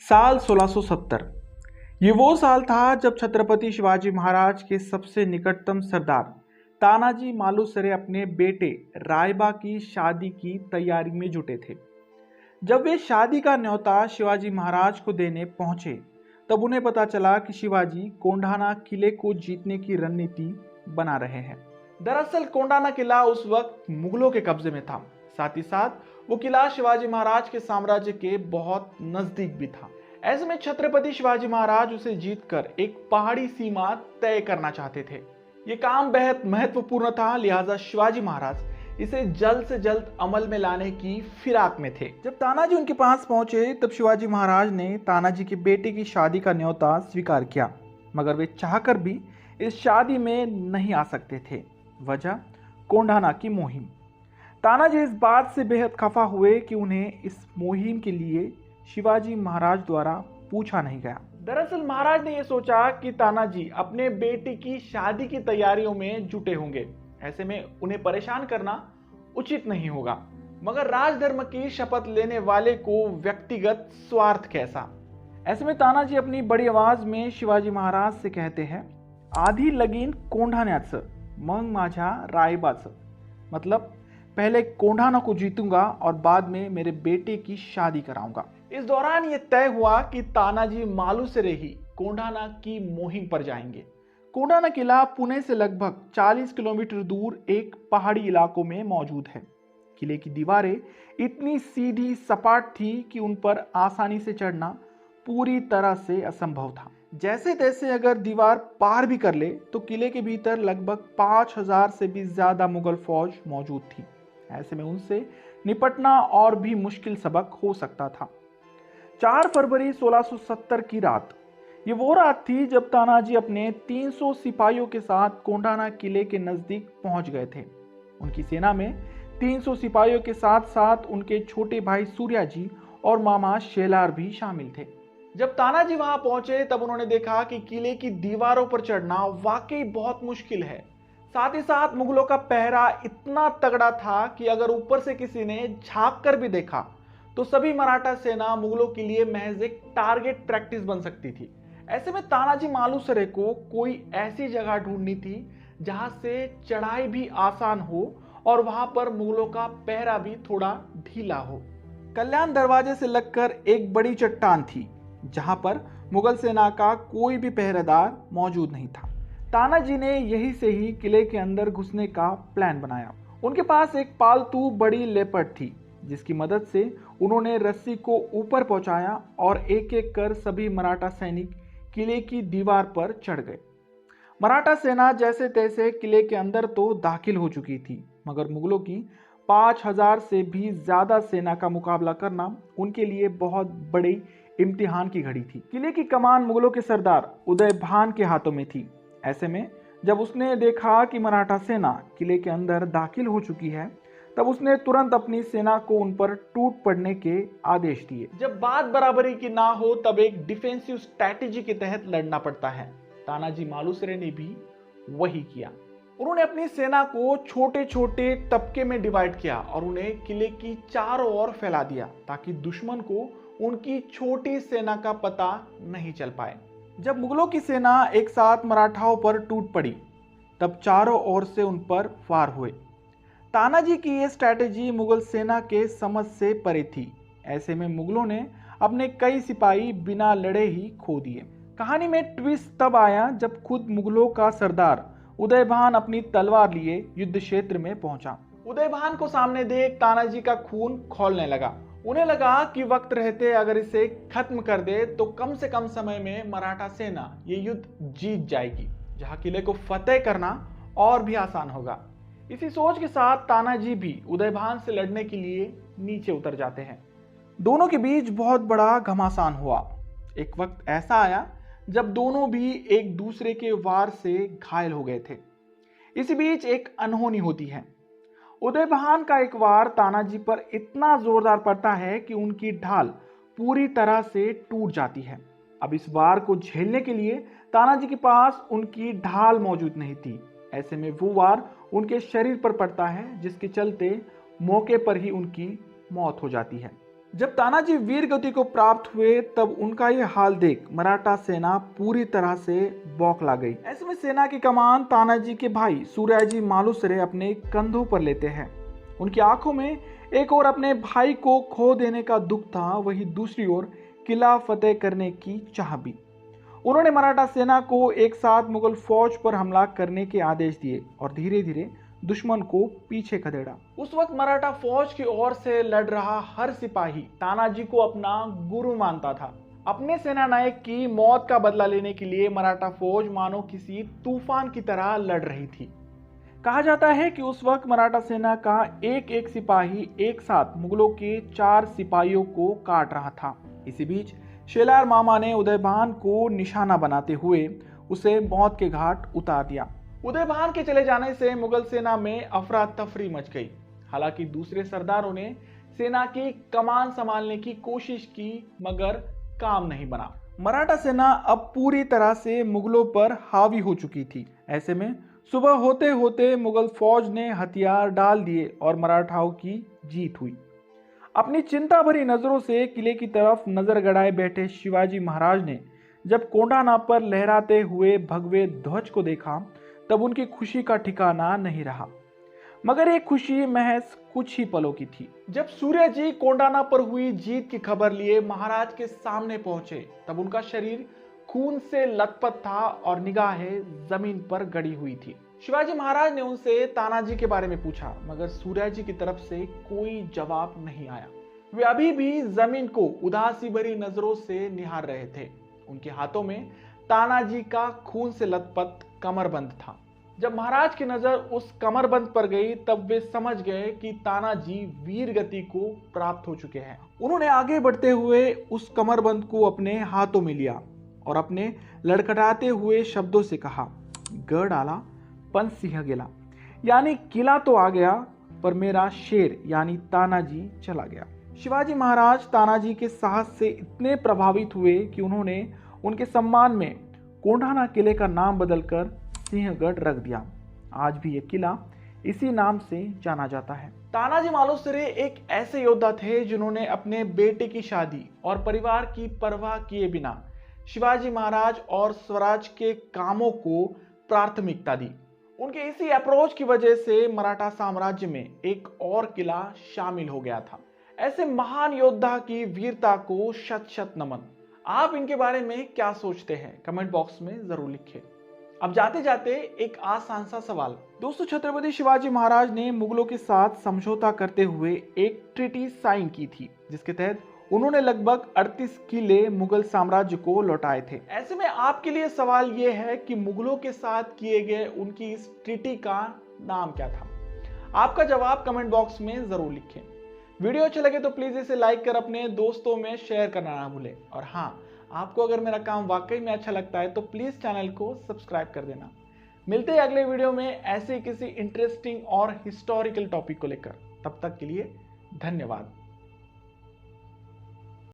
साल 1670। ये वो साल था जब छत्रपति शिवाजी महाराज के सबसे निकटतम सरदार तानाजी मालुसरे अपने बेटे रायबा की शादी की तैयारी में जुटे थे। जब वे शादी का न्योता शिवाजी महाराज को देने पहुंचे तब उन्हें पता चला कि शिवाजी कोंढाना किले को जीतने की रणनीति बना रहे हैं। दरअसल कोंढाना किला उस वक्त मुगलों के कब्जे में था, साथ ही साथ वो किला शिवाजी महाराज के साम्राज्य के बहुत नजदीक भी था। ऐसे में छत्रपति शिवाजी महाराज उसे जीतकर एक पहाड़ी सीमा तय करना चाहते थे। ये काम बेहद महत्वपूर्ण था, लिहाजा शिवाजी महाराज इसे जल्द से जल्द अमल में लाने की फिराक में थे। जब तानाजी उनके पास पहुंचे तब शिवाजी महाराज ने तानाजी के बेटे की शादी का न्योता स्वीकार किया, मगर वे चाहकर भी इस शादी में नहीं आ सकते थे। वजह कोंढाना की मुहिम। तानाजी इस बात से बेहद खफा हुए कि उन्हें इस मुहिम के लिए शिवाजी महाराज द्वारा पूछा नहीं गया। दरअसल महाराज ने यह सोचा कि तानाजी अपने बेटे की शादी की तैयारियों में जुटे होंगे, ऐसे में उन्हें परेशान करना उचित नहीं होगा। मगर राजधर्म की शपथ लेने वाले को व्यक्तिगत स्वार्थ कैसा। ऐसे में तानाजी अपनी बड़ी आवाज में शिवाजी महाराज से कहते हैं, आधी लगीन कोंढाण्याचं मग माझ्या रायबाचं, मतलब पहले कोंढाना को जीतूंगा और बाद में मेरे बेटे की शादी कराऊंगा। इस दौरान यह तय हुआ कि तानाजी मालुसरे ही कोंढाना की मुहिम पर जाएंगे। कोंढाना किला पुणे से लगभग 40 किलोमीटर दूर एक पहाड़ी इलाकों में मौजूद है। किले की दीवारें इतनी सीधी सपाट थी कि उन पर आसानी से चढ़ना पूरी तरह से असंभव था। जैसे तैसे अगर दीवार पार भी कर ले तो किले के भीतर लगभग 5000 से भी ज्यादा मुगल फौज मौजूद थी। ऐसे में उनसे निपटना और भी मुश्किल सबक हो सकता था। 4 फरवरी 1670 की रात, ये वो रात थी जब तानाजी अपने 300 सिपाहियों के साथ कोंढाना किले के नजदीक पहुंच गए थे। उनकी सेना में 300 सिपाहियों के साथ साथ उनके छोटे भाई सूर्याजी और मामा शेलार भी शामिल थे। जब तानाजी वहां पहुंचे तब उन्होंने देखा कि किले की दीवारों पर चढ़ना वाकई बहुत मुश्किल है। साथ ही साथ मुगलों का पहरा इतना तगड़ा था कि अगर ऊपर से किसी ने झांक कर भी देखा तो सभी मराठा सेना मुगलों के लिए महज एक टारगेट प्रैक्टिस बन सकती थी। ऐसे में तानाजी मालुसरे को कोई ऐसी जगह ढूंढनी थी जहां से चढ़ाई भी आसान हो और वहां पर मुगलों का पहरा भी थोड़ा ढीला हो। कल्याण दरवाजे से लगकर एक बड़ी चट्टान थी जहां पर मुगल सेना का कोई भी पहरेदार मौजूद नहीं था। तानाजी ने यही से ही किले के अंदर घुसने का प्लान बनाया। उनके पास एक पालतू बड़ी लेपर्ड थी जिसकी मदद से उन्होंने रस्सी को ऊपर पहुंचाया और एक एक कर सभी मराठा सैनिक किले की दीवार पर चढ़ गए। मराठा सेना जैसे तैसे किले के अंदर तो दाखिल हो चुकी थी, मगर मुगलों की 5000 से भी ज्यादा सेना का मुकाबला करना उनके लिए बहुत बड़ी इम्तिहान की घड़ी थी। किले की कमान मुगलों के सरदार उदय भान के हाथों में थी। ऐसे में जब उसने देखा कि मराठा सेना किले के अंदर दाखिल हो चुकी है तब उसने तुरंत अपनी सेना को उन पर टूट पड़ने के आदेश दिए। जब बात बराबरी की ना हो तब एक डिफेंसिव स्ट्रैटेजी के तहत लड़ना पड़ता है। तानाजी मालुसरे ने भी वही किया। उन्होंने अपनी सेना को छोटे छोटे तबके में डिवाइड किया और उन्हें किले की चारों ओर फैला दिया ताकि दुश्मन को उनकी छोटी सेना का पता नहीं चल पाए। जब मुगलों की सेना एक साथ मराठाओं पर टूट पड़ी तब चारों ओर से उन पर वार हुए। तानाजी की यह स्ट्रैटेजी मुगल सेना के समझ से परे थी। ऐसे में मुगलों ने अपने कई सिपाही बिना लड़े ही खो दिए। कहानी में ट्विस्ट तब आया जब खुद मुगलों का सरदार उदय भान अपनी तलवार लिए युद्ध क्षेत्र में पहुंचा। उदय भान को सामने देख तानाजी का खून खौलने लगा। उन्हें लगा कि वक्त रहते अगर इसे खत्म कर दे तो कम से कम समय में मराठा सेना ये युद्ध जीत जाएगी, जहां किले को फतेह करना और भी आसान होगा। इसी सोच के साथ तानाजी भी उदय भान से लड़ने के लिए नीचे उतर जाते हैं। दोनों के बीच बहुत बड़ा घमासान हुआ। एक वक्त ऐसा आया जब दोनों भी एक दूसरे के वार से घायल हो गए थे। इसी बीच एक अनहोनी होती है। उदय भान का एक वार तानाजी पर इतना जोरदार पड़ता है कि उनकी ढाल पूरी तरह से टूट जाती है। अब इस वार को झेलने के लिए तानाजी के पास उनकी ढाल मौजूद नहीं थी। ऐसे में वो वार उनके शरीर पर पड़ता है जिसके चलते मौके पर ही उनकी मौत हो जाती है। जब तानाजी वीर गति को प्राप्त हुए तब उनका ये हाल देख मराठा सेना पूरी तरह से बौखला गई। ऐसे में सेना की कमान तानाजी के भाई सूर्याजी मालुसरे अपने कंधों पर लेते हैं। उनकी आंखों में एक और अपने भाई को खो देने का दुख था, वहीं दूसरी ओर किला फतेह करने की चाह भी। उन्होंने मराठा सेना को एक साथ मुगल फौज पर हमला करने के आदेश दिए और धीरे धीरे दुश्मन को पीछे खदेड़ा। उस वक्त मराठा फौज की ओर से लड़ रहा हर सिपाही तानाजी को अपना गुरु मानता था। अपने सेना नायक की मौत का बदला लेने के लिए मराठा फौज मानो किसी तूफान की तरह लड़ रही थी। कहा जाता है कि उस वक्त मराठा सेना का एक एक सिपाही एक साथ मुगलों के 4 सिपाहियों को काट रहा था। इसी बीच शेलार मामा ने उदयभान को निशाना बनाते हुए उसे मौत के घाट उतार दिया। उदयभान के चले जाने से मुगल सेना में अफरा तफरी मच गई। हालांकि दूसरे सरदारों ने सेना की कमान संभालने की कोशिश की, मगर काम नहीं बना। मराठा सेना अब पूरी तरह से मुगलों पर हावी हो चुकी थी। ऐसे में सुबह होते होते मुगल फौज ने हथियार डाल दिए और मराठाओं की जीत हुई। अपनी चिंता भरी नजरों से किले की तरफ नजर गड़ाए बैठे शिवाजी महाराज ने जब कोंडाना पर लहराते हुए भगवे ध्वज को देखा तब उनकी खुशी का ठिकाना नहीं रहा। मगर ये खुशी महज कुछ ही पलों की थी। जब सूर्य जी कोंडाना पर हुई जीत की खबर लिए महाराज के सामने पहुंचे तब उनका शरीर खून से लथपथ था और निगाहें जमीन पर गड़ी हुई थी। शिवाजी महाराज ने उनसे तानाजी के बारे में पूछा, मगर सूर्य जी की तरफ से कोई जवाब नहीं आया। वे अभी भी जमीन को उदासी भरी नजरों से निहार रहे थे। उनके हाथों में तानाजी का खून से लथपथ कमरबंद था। जब महाराज की नजर उस कमरबंद पर गई तब वे समझ गए कि तानाजी वीर गति को प्राप्त हो चुके हैं। उन्होंने आगे बढ़ते हुए उस कमरबंद को अपने हाथों में लिया और अपने लड़खड़ाते हुए शब्दों से कहा, गढ़ आला पण सिंह गेला, यानी किला तो आ गया पर मेरा शेर यानी तानाजी चला गया। शिवाजी महाराज तानाजी के साहस से इतने प्रभावित हुए कि उन्होंने उनके सम्मान में कोंडाना किले का नाम बदलकर सिंहगढ़ रख दिया। आज भी यह किला इसी नाम से जाना जाता है। तानाजी मालुसरे एक ऐसे योद्धा थे जिन्होंने अपने बेटे की शादी और परिवार की परवाह किए बिना शिवाजी महाराज और स्वराज के कामों को प्राथमिकता दी। उनके इसी अप्रोच की वजह से मराठा साम्राज्य में एक और किला शामिल हो गया था। ऐसे महान योद्धा की वीरता को शत शत नमन। आप इनके बारे में क्या सोचते हैं? कमेंट बॉक्स में जरूर लिखें। अब जाते जाते एक आसान सा सवाल। दोस्तों, छत्रपति शिवाजी महाराज ने मुगलों के साथ समझौता करते हुए एक ट्रीटी साइन की थी, जिसके तहत उन्होंने लगभग 38 किले मुगल साम्राज्य को लौटाए थे। ऐसे में आपके लिए सवाल यह है कि मुगलों के साथ किए गए उनकी इस ट्रीटी का नाम क्या था? आपका जवाब कमेंट बॉक्स में जरूर लिखें। वीडियो अच्छा लगे तो प्लीज इसे लाइक कर अपने दोस्तों में शेयर करना ना भूलें। और हाँ, आपको अगर मेरा काम वाकई में अच्छा लगता है तो प्लीज चैनल को सब्सक्राइब कर देना। मिलते हैं अगले वीडियो में ऐसे किसी इंटरेस्टिंग और हिस्टोरिकल टॉपिक को लेकर। तब तक के लिए धन्यवाद।